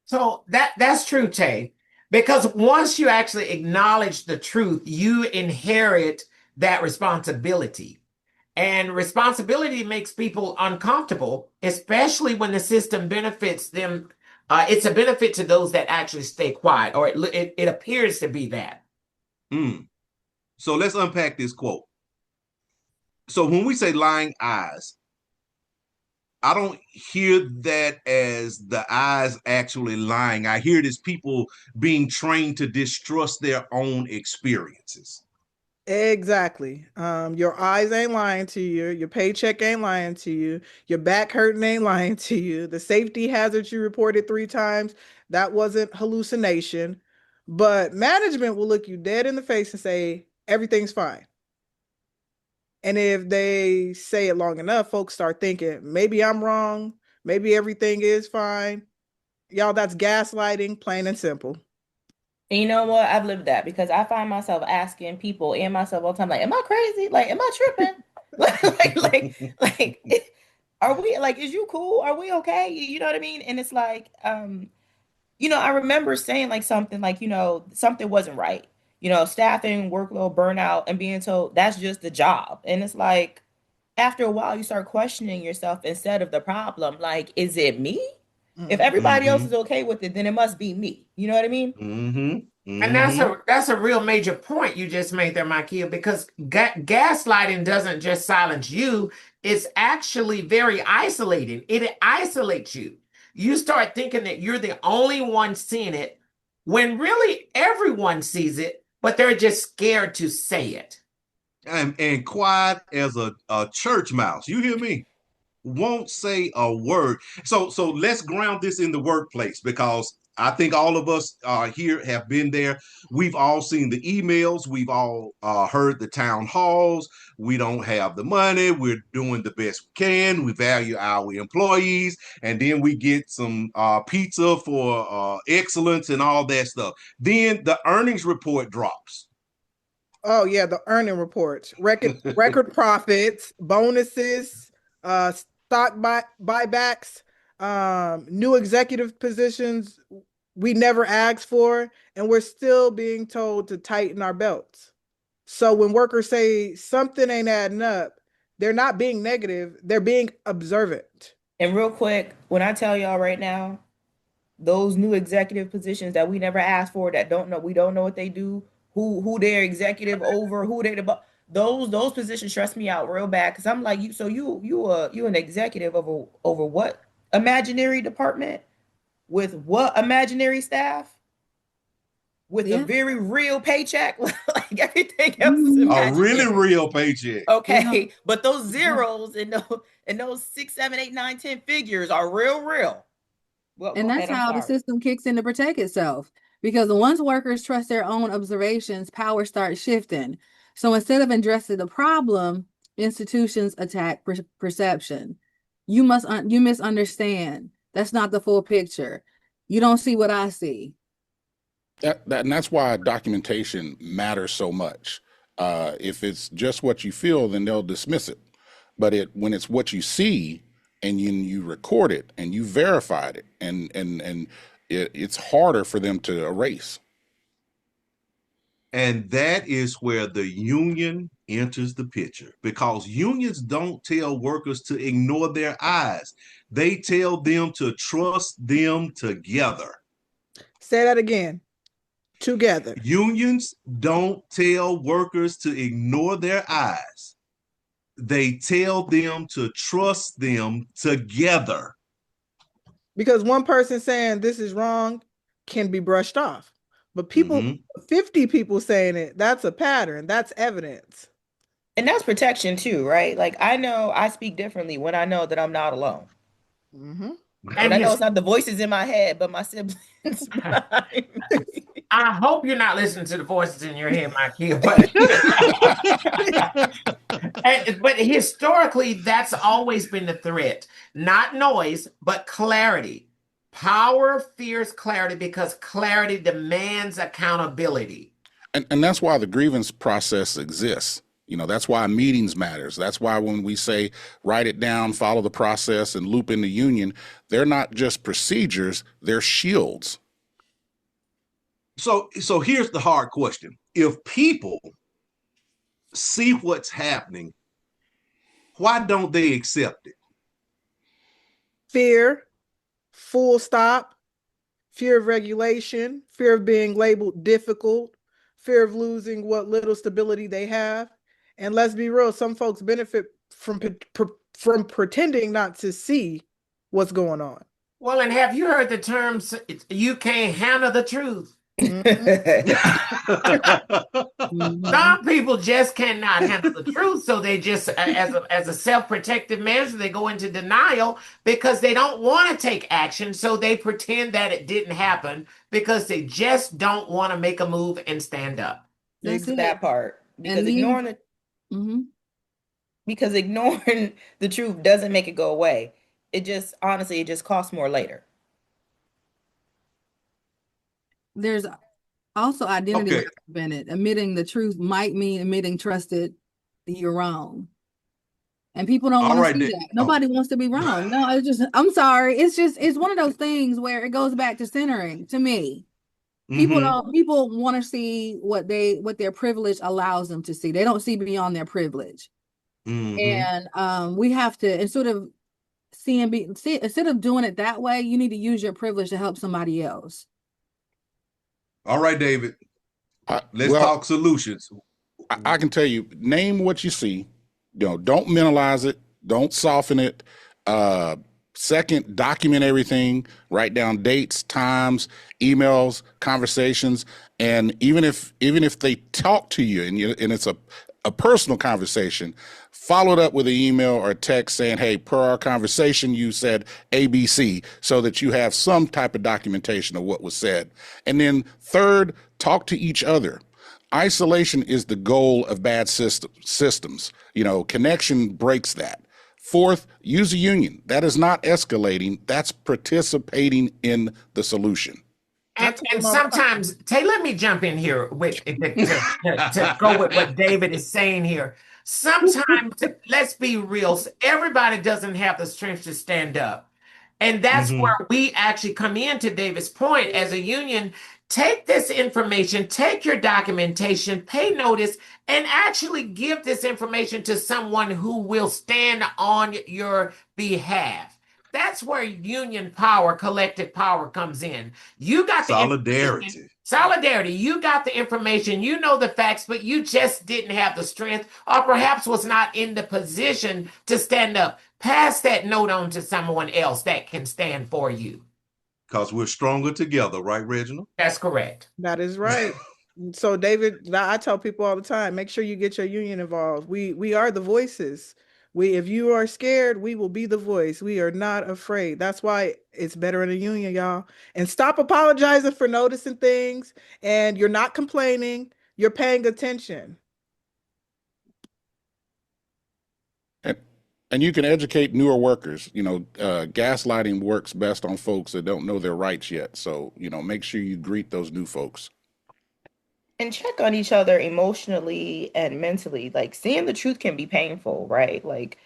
S3: So that's true, Tay. Because once you actually acknowledge the truth, you inherit that responsibility. And responsibility makes people uncomfortable, especially when the system benefits them. It's a benefit to those that actually stay quiet, or it appears to be that.
S1: Mm. So let's unpack this quote. So when we say lying eyes, I don't hear that as the eyes actually lying. I hear it as people being trained to distrust their own experiences.
S4: Exactly. Your eyes ain't lying to you. Your paycheck ain't lying to you. Your back hurting ain't lying to you. The safety hazard you reported 3 times, that wasn't hallucination. But management will look you dead in the face and say, everything's fine. And if they say it long enough, folks start thinking, maybe I'm wrong. Maybe everything is fine. Y'all, that's gaslighting, plain and simple.
S6: And you know what? I've lived that, because I find myself asking people and myself all the time, like, am I crazy? Like, am I tripping? Are we, like, is you cool? Are we okay? You know what I mean? And it's like, I remember saying like something like, something wasn't right. Staffing, workload, burnout, and being told that's just the job. And it's like, after a while, you start questioning yourself instead of the problem. Like, is it me? If
S4: Mm.
S6: everybody else is
S1: Mm-hmm.
S6: okay with it, then it must be me. You know what I mean?
S1: Mm-hmm.
S3: And
S1: Mm-hmm.
S3: that's a real major point you just made there, Makia, because gaslighting doesn't just silence you, it's actually very isolating. It isolates you. You start thinking that you're the only one seeing it when really everyone sees it, but they're just scared to say it.
S1: And quiet as a church mouse. You hear me? Won't say a word. So let's ground this in the workplace, because I think all of us here have been there. We've all seen the emails. We've all heard the town halls. We don't have the money. We're doing the best we can. We value our employees. And then we get some pizza for excellence and all that stuff. Then the earnings report drops.
S4: Oh yeah, the earning reports, record profits, bonuses, buybacks, new executive positions we never asked for, and we're still being told to tighten our belts. So when workers say something ain't adding up, they're not being negative, they're being observant.
S6: And real quick, when I tell y'all right now, those new executive positions that we never asked for, that we don't know what they do, who they're executive over, who they're the those positions stress me out real bad, because I'm like, you an executive over what imaginary department with what imaginary staff with a
S5: Yeah.
S6: very real paycheck. Like everything else is
S5: Mhm.
S1: A really
S6: imaginary.
S1: real paycheck.
S6: Okay,
S5: Yeah.
S6: but those zeros and those 6, 7, 8, 9, 10 figures are real. Well,
S5: And
S6: go
S5: that's
S6: ahead. I'm
S5: how the
S6: sorry.
S5: system kicks in to protect itself. Because once workers trust their own observations, power starts shifting. So instead of addressing the problem, institutions attack perception. You misunderstand. That's not the full picture. You don't see what I see.
S2: And that's why documentation matters so much. If it's just what you feel, then they'll dismiss it. But when it's what you see and you record it and you verified it, and it's harder for them to erase.
S1: And that is where the union enters the picture, because unions don't tell workers to ignore their eyes. They tell them to trust them together.
S4: Say that again. Together.
S1: Unions don't tell workers to ignore their eyes. They tell them to trust them together.
S4: Because one person saying this is wrong can be brushed off. But
S1: Mm-hmm.
S4: 50 people saying it, that's a pattern. That's evidence.
S6: And that's protection too, right? Like I know I speak differently when I know that I'm not alone.
S4: Mm-hmm.
S6: When
S3: And
S6: I know
S3: his,
S6: it's not the voices in my head, but my siblings behind me.
S3: I hope you're not listening to the voices in your head, Makia, but historically, that's always been the threat. Not noise, but clarity. Power fears clarity because clarity demands accountability.
S2: And that's why the grievance process exists. That's why meetings matters. That's why when we say write it down, follow the process, and loop in the union, they're not just procedures, they're shields.
S1: So here's the hard question. If people see what's happening, why don't they accept it?
S4: Fear, full stop, fear of regulation, fear of being labeled difficult, fear of losing what little stability they have. And let's be real, some folks benefit from pretending not to see what's going on.
S3: Well, and have you heard the terms, you can't handle the truth? Some people just cannot handle the truth, so they just, as a self-protective measure, they go into denial because they don't want to take action, so they pretend that it didn't happen because they just don't want to make a move and stand up.
S5: That's it.
S6: That part. Because
S5: And
S6: ignoring it, because ignoring the truth doesn't make it go away. It just honestly, it just costs more later.
S5: there's also identity
S1: Okay.
S5: in it. Admitting the truth might mean admitting trusted you're wrong. And people don't
S1: All
S5: want to
S1: right
S5: see
S1: then.
S5: that. Nobody wants to be wrong. No, I'm sorry. It's one of those things where it goes back to centering to me.
S1: Mm-hmm.
S5: People want to see what their privilege allows them to see. They don't see beyond their privilege. And we have to, instead of instead of doing it that way, you need to use your privilege to help somebody else.
S1: All right, David. Let's
S2: Well,
S1: talk solutions.
S2: I can tell you, name what you see. Don't minimize it. Don't soften it. Second, document everything. Write down dates, times, emails, conversations, and even if they talk to you and it's a personal conversation, follow it up with an email or a text saying, "Hey, per our conversation, you said ABC," so that you have some type of documentation of what was said. And then third, talk to each other. Isolation is the goal of bad systems. Connection breaks that. Fourth, use a union. That is not escalating. That's participating in the solution.
S3: And sometimes, Tay, let me jump in here with to go with what David is saying here. Sometimes, let's be real, everybody doesn't have the strength to stand up. And that's where we actually come in, to David's point, as a union. Take this information, take your documentation, pay notice, and actually give this information to someone who will stand on your behalf. That's where union power, collective power comes in. You got the
S1: solidarity.
S3: Solidarity. You got the information, you know the facts, but you just didn't have the strength, or perhaps was not in the position to stand up. Pass that note on to someone else that can stand for you.
S1: Because we're stronger together, right, Reginald?
S3: That's correct.
S4: That is right. So, David, I tell people all the time, make sure you get your union involved. We are the voices. If you are scared, we will be the voice. We are not afraid. That's why it's better in a union, y'all. And stop apologizing for noticing things. And you're not complaining. You're paying attention.
S2: And you can educate newer workers. Gaslighting works best on folks that don't know their rights yet. So, make sure you greet those new folks.
S6: And check on each other emotionally and mentally. Like, seeing the truth can be painful, right? Like,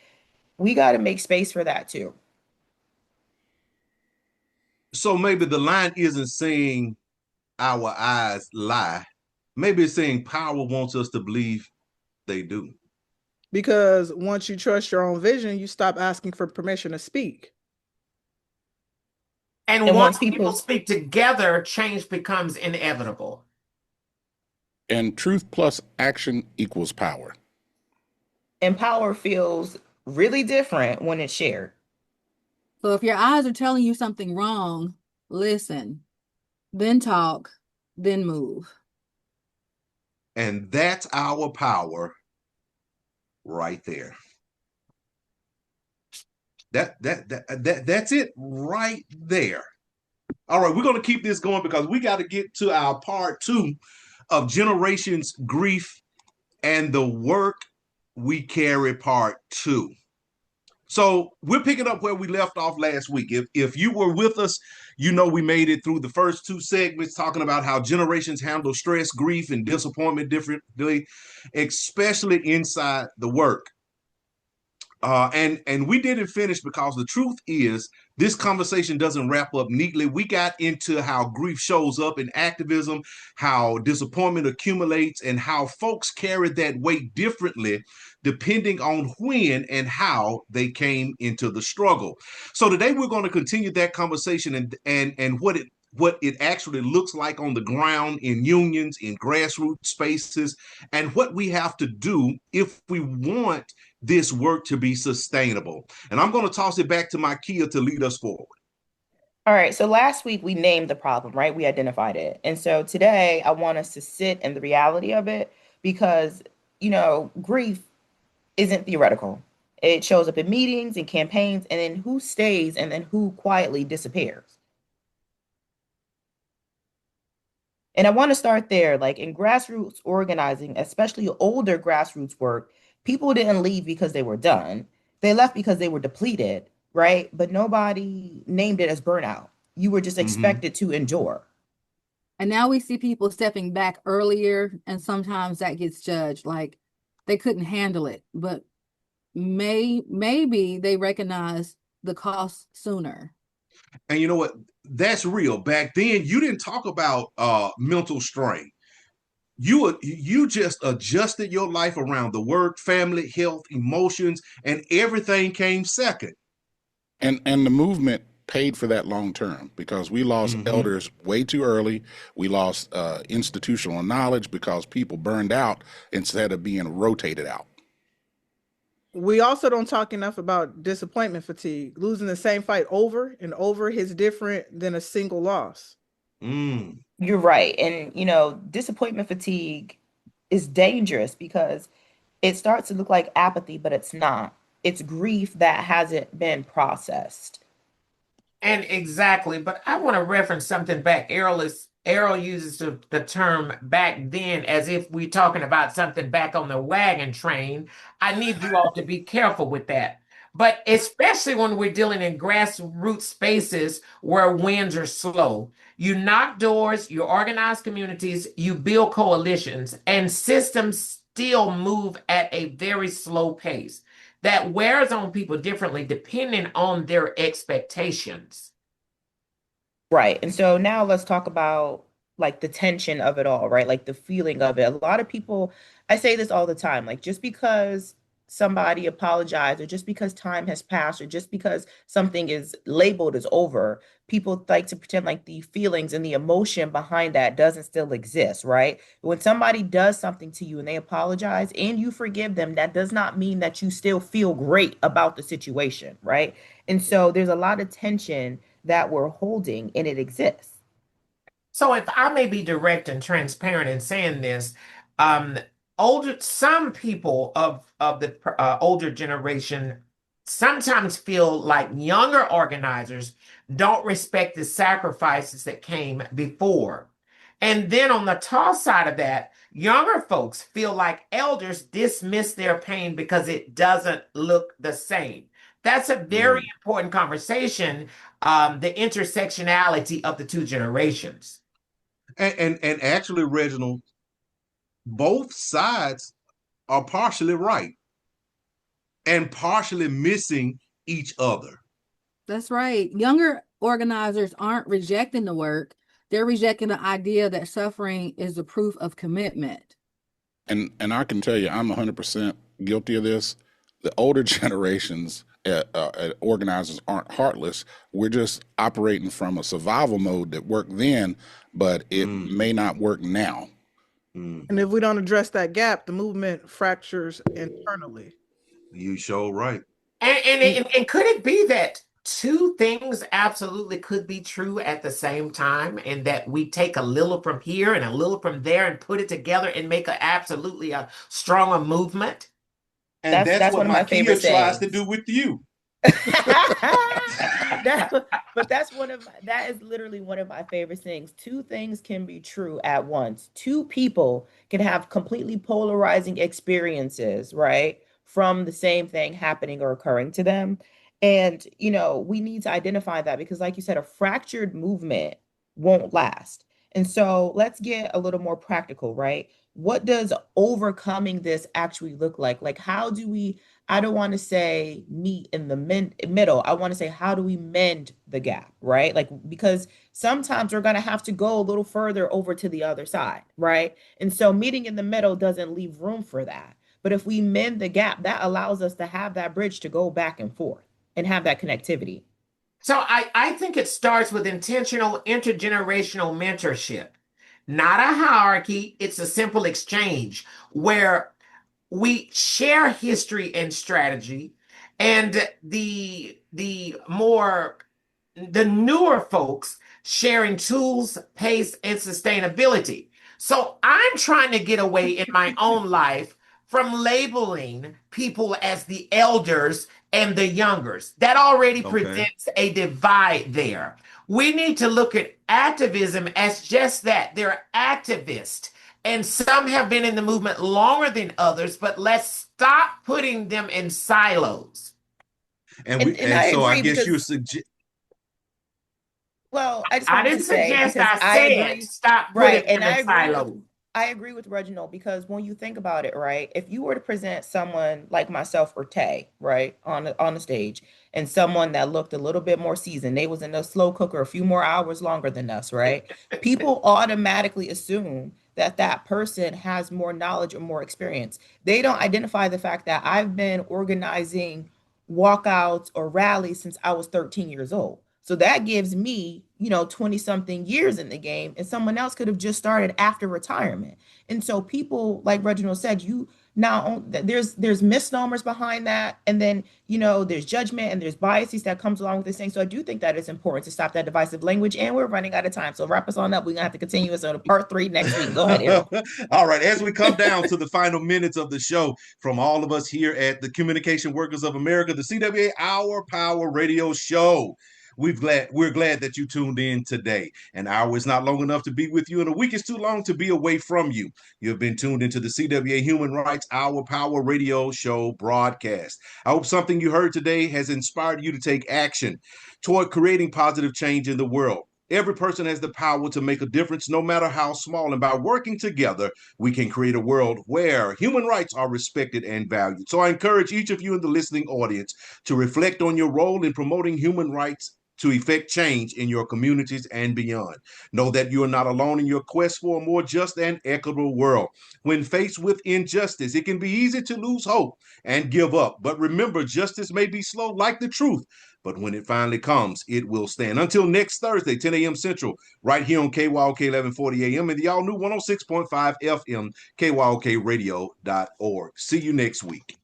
S6: we got to make space for that too.
S1: So maybe the line isn't saying our eyes lie. Maybe it's saying power wants us to believe they do.
S4: Because once you trust your own vision, you stop asking for permission to speak.
S3: And once people speak together, change becomes inevitable.
S2: And truth plus action equals power.
S6: And power feels really different when it's shared.
S5: So if your eyes are telling you something wrong, listen, then talk, then move.
S1: And that's our power right there. That's it right there. All right, we're going to keep this going because we got to get to our part 2 of generations, grief, and the work we carry, part 2. So we're picking up where we left off last week. If you were with us, we made it through the first 2 segments talking about how generations handle stress, grief, and disappointment differently, especially inside the work. And we didn't finish because the truth is this conversation doesn't wrap up neatly. We got into how grief shows up in activism, how disappointment accumulates, and how folks carry that weight differently depending on when and how they came into the struggle. So today we're going to continue that conversation and what it actually looks like on the ground in unions, in grassroots spaces, and what we have to do if we want this work to be sustainable. And I'm going to toss it back to my Kia to lead us forward.
S6: All right. So last week we named the problem, right? We identified it. And so today I want us to sit in the reality of it because, grief isn't theoretical. It shows up in meetings and campaigns, and then who stays and then who quietly disappears. And I want to start there. Like, in grassroots organizing, especially older grassroots work, people didn't leave because they were done. They left because they were depleted, right? But nobody named it as burnout. You were just expected to endure.
S5: And now we see people stepping back earlier, and sometimes that gets judged like they couldn't handle it. But maybe they recognize the cost sooner.
S1: And you know what? That's real. Back then, you didn't talk about mental strain. you just adjusted your life around the work, family, health, emotions, and everything came second.
S2: And the movement paid for that long term because we lost
S1: Mm-hmm.
S2: elders way too early. We lost institutional knowledge because people burned out instead of being rotated out.
S4: We also don't talk enough about disappointment fatigue. Losing the same fight over and over is different than a single loss.
S1: Mm.
S6: You're right. And, you know, disappointment fatigue is dangerous because it starts to look like apathy, but it's not. It's grief that hasn't been processed.
S3: And exactly, but I want to reference something back. Errol uses the term back then as if we're talking about something back on the wagon train. I need you all to be careful with that. But especially when we're dealing in grassroots spaces where winds are slow. You knock doors, you organize communities, you build coalitions, and systems still move at a very slow pace that wears on people differently depending on their expectations.
S6: Right. And so now let's talk about like the tension of it all, right? Like the feeling of it. A lot of people, I say this all the time, like just because somebody apologized or just because time has passed or just because something is labeled as over, people like to pretend like the feelings and the emotion behind that doesn't still exist, right? When somebody does something to you and they apologize and you forgive them, that does not mean that you still feel great about the situation, right? And so there's a lot of tension that we're holding and it exists.
S3: So if I may be direct and transparent in saying this, um, some people of the older generation sometimes feel like younger organizers don't respect the sacrifices that came before. And then on the toss side of that, younger folks feel like elders dismiss their pain because it doesn't look the same. That's a very
S1: Mm.
S3: important conversation, the intersectionality of the two generations.
S1: And actually, Reginald, both sides are partially right and partially missing each other.
S5: That's right. Younger organizers aren't rejecting the work, they're rejecting the idea that suffering is the proof of commitment.
S2: And I can tell you, I'm 100% guilty of this. The older generations organizers aren't heartless. We're just operating from a survival mode that worked then, but it
S1: Mm.
S2: may not work now.
S1: Mm.
S4: And if we don't address that gap, the movement fractures internally.
S1: You sure right.
S3: And could it be that two things absolutely could be true at the same time, and that we take a little from here and a little from there and put it together and make absolutely a stronger movement?
S1: And
S6: That's
S1: that's
S6: that's
S1: what
S6: one of
S1: my
S6: my
S1: Kia
S6: favorite
S1: tries to
S6: sayings.
S1: do with you.
S6: But that is literally one of my favorite things. Two things can be true at once. Two people can have completely polarizing experiences, right? From the same thing happening or occurring to them. And, you know, we need to identify that because, like you said, a fractured movement won't last. And so let's get a little more practical, right? What does overcoming this actually look like? Like, how do we I don't want to say meet in the middle. I want to say, how do we mend the gap, right? Like, because sometimes we're going to have to go a little further over to the other side, right? And so meeting in the middle doesn't leave room for that. But if we mend the gap, that allows us to have that bridge to go back and forth and have that connectivity.
S3: So I think it starts with intentional intergenerational mentorship, not a hierarchy. It's a simple exchange where we share history and strategy, and the newer folks sharing tools, pace, and sustainability. So I'm trying to get away in my own life from labeling people as the elders and the youngers. That already
S1: Okay.
S3: presents a divide there. We need to look at activism as just that. They're activists. And some have been in the movement longer than others, but let's stop putting them in silos.
S1: And we
S6: And
S1: and
S6: I
S1: so I
S6: agree
S1: guess you're
S6: because,
S1: suggest
S6: well, I just
S3: I
S6: wanted to
S3: didn't
S6: say
S3: suggest,
S6: because
S3: I
S6: I
S3: said
S6: agree,
S3: stop putting
S6: right? And
S3: them in silos.
S6: I agree with Reginald because when you think about it, right, if you were to present someone like myself or Tay, right, on the stage, and someone that looked a little bit more seasoned, they was in a slow cooker a few more hours longer than us, right? People automatically assume that that person has more knowledge or more experience. They don't identify the fact that I've been organizing walkouts or rallies since I was 13 years old. So that gives me, 20 something years in the game, and someone else could have just started after retirement. And so people, like Reginald said, now there's misnomers behind that, and then there's judgment and there's biases that comes along with this thing. So I do think that it's important to stop that divisive language, and we're running out of time, so wrap us on up. We're gonna have to continue this on part 3 next week. Go ahead, Errol.
S1: All right, as we come down to the final minutes of the show, from all of us here at the Communication Workers of America, the CWA Our Power Radio Show, we're glad that you tuned in today. An hour is not long enough to be with you, and a week is too long to be away from you. You have been tuned into the CWA Human Rights Our Power Radio Show broadcast. I hope something you heard today has inspired you to take action toward creating positive change in the world. Every person has the power to make a difference, no matter how small. And by working together, we can create a world where human rights are respected and valued. So I encourage each of you in the listening audience to reflect on your role in promoting human rights to effect change in your communities and beyond. Know that you are not alone in your quest for a more just and equitable world. When faced with injustice, it can be easy to lose hope and give up. But remember, justice may be slow like the truth, but when it finally comes, it will stand. Until next Thursday, 10 a.m. Central, right here on KYOK 1140 a.m. and the all-new 106.5 FM, KYOKradio.org. See you next week.